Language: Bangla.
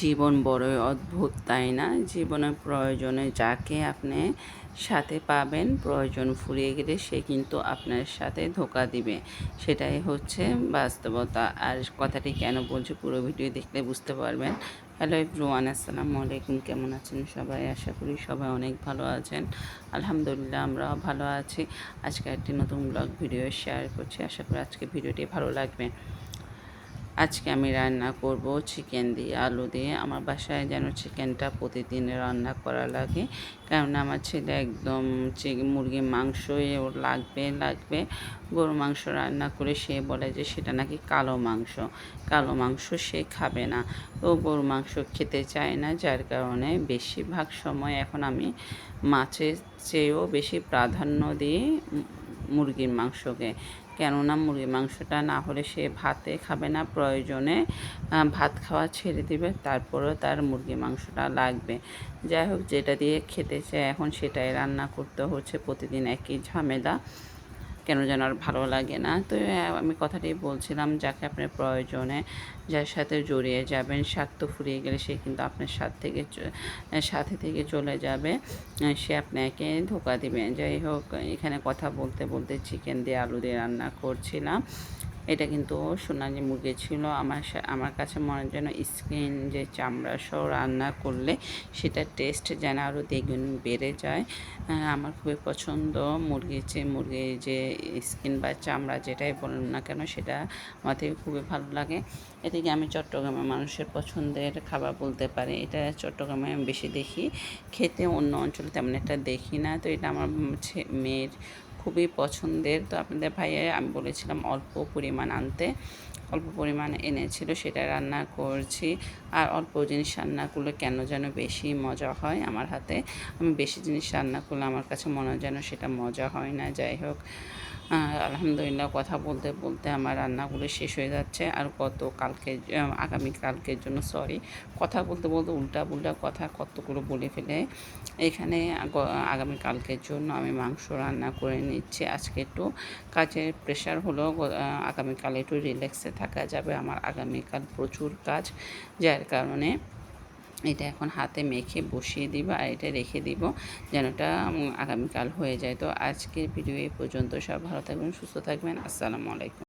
জীবন বড়ই অদ্ভুত, তাই না? জীবনের প্রয়োজনে যাকে আপনি সাথে পাবেন, প্রয়োজন ফুরিয়ে গেলে সে কিন্তু আপনার সাথে ধোঁকা দিবে। সেটাই হচ্ছে বাস্তবতা। আর কথাটি কেন বলছি পুরো ভিডিও দেখলে বুঝতে পারবেন। হ্যালো এভরিওয়ান, আসসালামু আলাইকুম। কেমন আছেন সবাই? আশা করি সবাই অনেক ভালো আছেন। আলহামদুলিল্লাহ, আমরাও ভালো আছি। আজকে একটি নতুন ব্লগ ভিডিও শেয়ার করছি। আশা করি আজকে ভিডিওটি ভালো লাগবে। আজকে আমি রান্না করব চিকেন দিয়ে, আলু দিয়ে। আমার বাসায় যেন চিকেনটা প্রতিদিন রান্না করা লাগে, কারণ আমার ছেলে একদম মুরগির মাংসই ওর লাগবে। গরু মাংস রান্না করে সে বলে যে সেটা নাকি কালো মাংস সে খাবে না। ও গরু মাংস খেতে চায় না, যার কারণে বেশিরভাগ সময় এখন আমি মাছের চেয়েও বেশি প্রাধান্য দিই মুরগির মাংসকে। কেননা মুরগির মাংসটা না হলে সে ভাতে খাবে না, প্রয়োজনে ভাত খাওয়া ছেড়ে দিবে, তারপরেও তার মুরগির মাংসটা লাগবে। যাই হোক, যেটা দিয়ে খেতে চায় এখন সেটাই রান্না করতে হচ্ছে, প্রতিদিন একই ঝামেলা, কেন যেন আর ভালো লাগে না। তো আমি কথাটি বলছিলাম, যাকে আপনার প্রয়োজনে যার সাথে জড়িয়ে যাবেন, স্বার্থ ফুরিয়ে গেলে সে কিন্তু আপনার সাথে থেকে চলে যাবে, সে আপনাকে ধোঁকা দিবে। যাই হোক, এখানে কথা বলতে বলতে চিকেন দিয়ে আলু দিয়ে রান্না করছিলাম। এটা কিন্তু সোনালি মুরগি ছিল। আমার কাছে মনে হয় যেন স্কিন যে চামড়া সহ রান্না করলে সেটার টেস্ট যেন আরও দ্বিগুণ বেড়ে যায়। আমার খুবই পছন্দ মুরগির যে স্কিন বা চামড়া যেটাই বলুন না কেন, সেটা আমার থেকে খুবই ভালো লাগে। এদিকে আমি চট্টগ্রামের মানুষের পছন্দের খাবার বলতে পারি, এটা চট্টগ্রামে আমি বেশি দেখি খেতে, অন্য অঞ্চলে তেমন একটা দেখি না। তো এটা আমার মেয়ের খুবই পছন্দের। তো আপনাদের ভাইয়া আমি বলেছিলাম অল্প পরিমাণ আনতে, অল্প পরিমাণ এনেছিল, সেটা রান্না করছি। আর অল্প জিনিস রান্না করলে কেন যেন বেশি মজা হয় আমার হাতে। আমি বেশি জিনিস রান্না করলে আমার কাছে মনে হয় যেন সেটা মজা হয় না। যাই হোক, আলহামদুলিল্লাহ, কথা বলতে বলতে আমার রান্নাগুলো শেষ হয়ে যাচ্ছে। আর আগামীকালকের জন্য কথা বলতে বলতে উল্টা কথা কতগুলো বলে ফেলে। এখানে আগামীকালকের জন্য আমি মাংস রান্না করে নিচ্ছি। আজকে একটু কাজের প্রেশার হলো, আগামীকাল একটু রিল্যাক্সে থাকা যাবে। আমার আগামীকাল প্রচুর কাজ, যার কারণে এটা এখন হাতে মেখে বসিয়ে দিব আর এটা রেখে দিব যেন এটা আগামীকাল হয়ে যায়। তো আজকের ভিডিও এই পর্যন্ত। সব ভালো থাকবেন, সুস্থ থাকবেন। আসসালামু আলাইকুম।